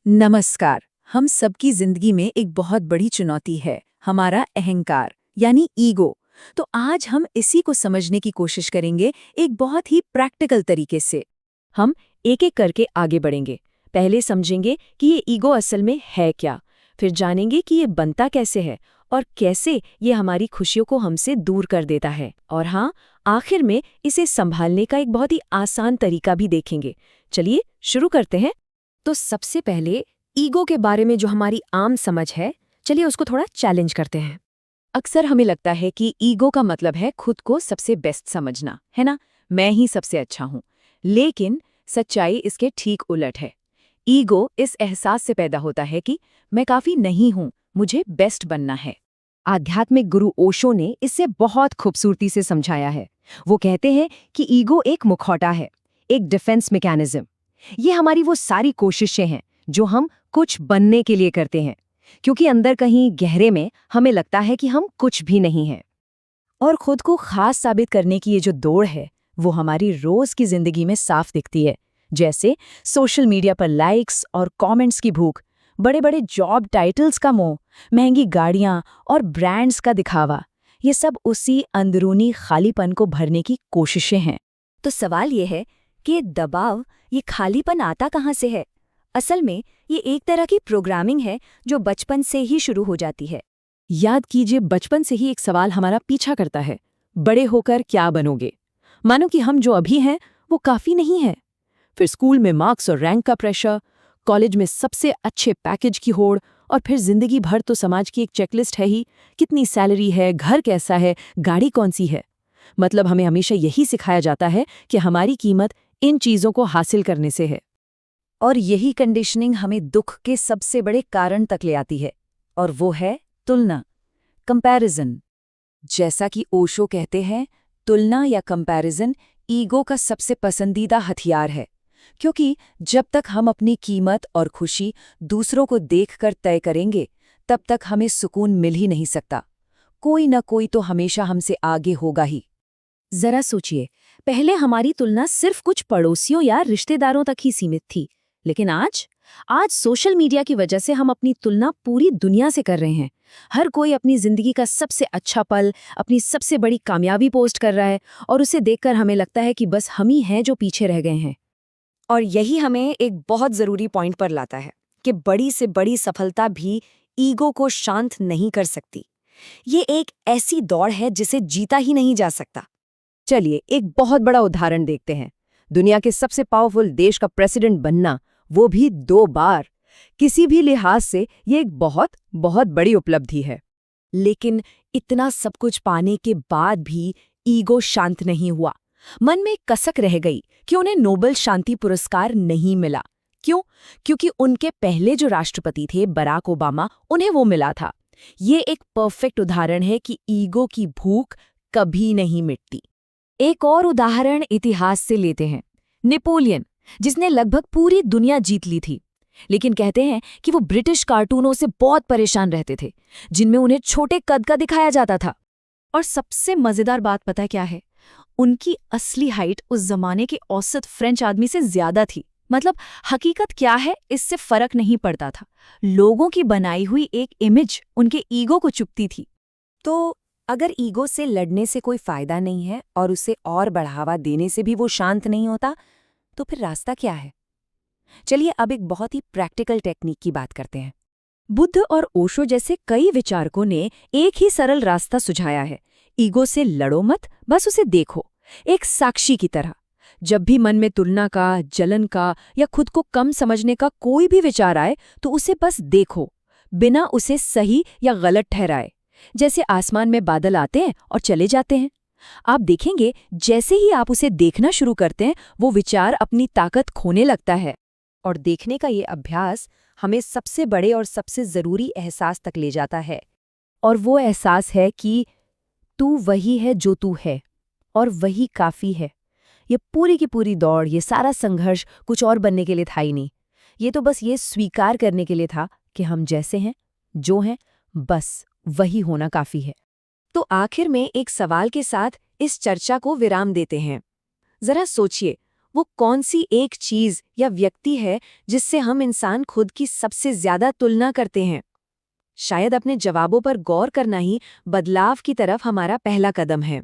नमस्कार। हम सबकी जिंदगी में एक बहुत बड़ी चुनौती है हमारा अहंकार यानी ईगो। तो आज हम इसी को समझने की कोशिश करेंगे एक बहुत ही प्रैक्टिकल तरीके से। हम एक एक करके आगे बढ़ेंगे। पहले समझेंगे कि ये ईगो असल में है क्या, फिर जानेंगे कि ये बनता कैसे है और कैसे ये हमारी खुशियों को हमसे दूर कर देता है। और हाँ, आखिर में इसे संभालने का एक बहुत ही आसान तरीका भी देखेंगे। चलिए शुरू करते हैं। तो सबसे पहले ईगो के बारे में जो हमारी आम समझ है, चलिए उसको थोड़ा चैलेंज करते हैं। अक्सर हमें लगता है कि ईगो का मतलब है खुद को सबसे बेस्ट समझना, है ना? मैं ही सबसे अच्छा हूँ। लेकिन सच्चाई इसके ठीक उलट है। ईगो इस एहसास से पैदा होता है कि मैं काफी नहीं हूँ, मुझे बेस्ट बनना है। आध्यात्मिक गुरु ओशो ने इसे बहुत खूबसूरती से समझाया है। वो कहते हैं कि ईगो एक मुखौटा है, एक डिफेंस मैकेनिज्म। ये हमारी वो सारी कोशिशें हैं जो हम कुछ बनने के लिए करते हैं, क्योंकि अंदर कहीं गहरे में हमें लगता है कि हम कुछ भी नहीं हैं। और खुद को खास साबित करने की ये जो दौड़ है, वो हमारी रोज की जिंदगी में साफ दिखती है। जैसे सोशल मीडिया पर लाइक्स और कमेंट्स की भूख, बड़े बड़े जॉब टाइटल्स का मोह, महंगी गाड़ियां और ब्रांड्स का दिखावा। ये सब उसी अंदरूनी खालीपन को भरने की कोशिशें हैं। तो सवाल ये है कि ये दबाव, ये खालीपन आता कहाँ से है? असल में ये एक तरह की प्रोग्रामिंग है जो बचपन से ही शुरू हो जाती है। याद कीजिए, बचपन से ही एक सवाल हमारा पीछा करता है, बड़े होकर क्या बनोगे? मानो कि हम जो अभी हैं वो काफी नहीं है। फिर स्कूल में मार्क्स और रैंक का प्रेशर, कॉलेज में सबसे अच्छे पैकेज की होड़, और फिर जिंदगी भर तो समाज की एक चेकलिस्ट है ही। कितनी सैलरी है, घर कैसा है, गाड़ी कौन सी है। मतलब हमें हमेशा यही सिखाया जाता है कि हमारी कीमत इन चीजों को हासिल करने से है। और यही कंडीशनिंग हमें दुख के सबसे बड़े कारण तक ले आती है, और वो है तुलना, कंपैरिजन। जैसा कि ओशो कहते हैं, तुलना या कंपैरिजन ईगो का सबसे पसंदीदा हथियार है, क्योंकि जब तक हम अपनी कीमत और खुशी दूसरों को देखकर तय करेंगे, तब तक हमें सुकून मिल ही नहीं सकता। कोई न कोई तो हमेशा हमसे आगे होगा ही। जरा सोचिए, पहले हमारी तुलना सिर्फ कुछ पड़ोसियों या रिश्तेदारों तक ही सीमित थी, लेकिन आज सोशल मीडिया की वजह से हम अपनी तुलना पूरी दुनिया से कर रहे हैं। हर कोई अपनी जिंदगी का सबसे अच्छा पल, अपनी सबसे बड़ी कामयाबी पोस्ट कर रहा है, और उसे देखकर हमें लगता है कि बस हम ही हैं जो पीछे रह गए हैं। और यही हमें एक बहुत जरूरी पॉइंट पर लाता है कि बड़ी से बड़ी सफलता भी ईगो को शांत नहीं कर सकती। ये एक ऐसी दौड़ है जिसे जीता ही नहीं जा सकता। चलिए एक बहुत बड़ा उदाहरण देखते हैं। दुनिया के सबसे पावरफुल देश का प्रेसिडेंट बनना, वो भी 2 बार। किसी भी लिहाज से ये एक बहुत बहुत बड़ी उपलब्धि है। लेकिन इतना सब कुछ पाने के बाद भी ईगो शांत नहीं हुआ। मन में कसक रह गई कि उन्हें नोबेल शांति पुरस्कार नहीं मिला। क्यों? क्योंकि उनके पहले जो राष्ट्रपति थे, बराक ओबामा, उन्हें वो मिला था। ये एक परफेक्ट उदाहरण है कि ईगो की भूख कभी नहीं मिटती। एक और उदाहरण इतिहास से लेते हैं। नेपोलियन, जिसने लगभग पूरी दुनिया जीत ली थी, लेकिन कहते हैं कि वो ब्रिटिश कार्टूनों से बहुत परेशान रहते थे, जिनमें उन्हें छोटे कद का दिखाया जाता था। और सबसे मजेदार बात पता है क्या है? उनकी असली हाइट उस जमाने के औसत फ्रेंच आदमी से ज्यादा थी। मतलब हकीकत क्या है, इससे फर्क नहीं पड़ता था। लोगों की बनाई हुई एक इमेज उनके ईगो को चुभती थी। तो अगर ईगो से लड़ने से कोई फायदा नहीं है और उसे और बढ़ावा देने से भी वो शांत नहीं होता, तो फिर रास्ता क्या है? चलिए अब एक बहुत ही प्रैक्टिकल टेक्निक की बात करते हैं। बुद्ध और ओशो जैसे कई विचारकों ने एक ही सरल रास्ता सुझाया है। ईगो से लड़ो मत, बस उसे देखो, एक साक्षी की तरह। जब भी मन में तुलना का, जलन का या खुद को कम समझने का कोई भी विचार आए, तो उसे बस देखो, बिना उसे सही या गलत ठहराए। जैसे आसमान में बादल आते हैं और चले जाते हैं। आप देखेंगे जैसे ही आप उसे देखना शुरू करते हैं, वो विचार अपनी ताकत खोने लगता है। और देखने का ये अभ्यास हमें सबसे बड़े और सबसे जरूरी एहसास तक ले जाता है, और वो एहसास है कि तू वही है जो तू है, और वही काफी है। ये पूरी की पूरी दौड़, ये सारा संघर्ष कुछ और बनने के लिए था ही नहीं। ये तो बस ये स्वीकार करने के लिए था कि हम जैसे हैं, जो हैं, बस वही होना काफी है। तो आखिर में एक सवाल के साथ इस चर्चा को विराम देते हैं। जरा सोचिए, वो कौन सी एक चीज या व्यक्ति है जिससे हम इंसान खुद की सबसे ज्यादा तुलना करते हैं? शायद अपने जवाबों पर गौर करना ही बदलाव की तरफ हमारा पहला कदम है।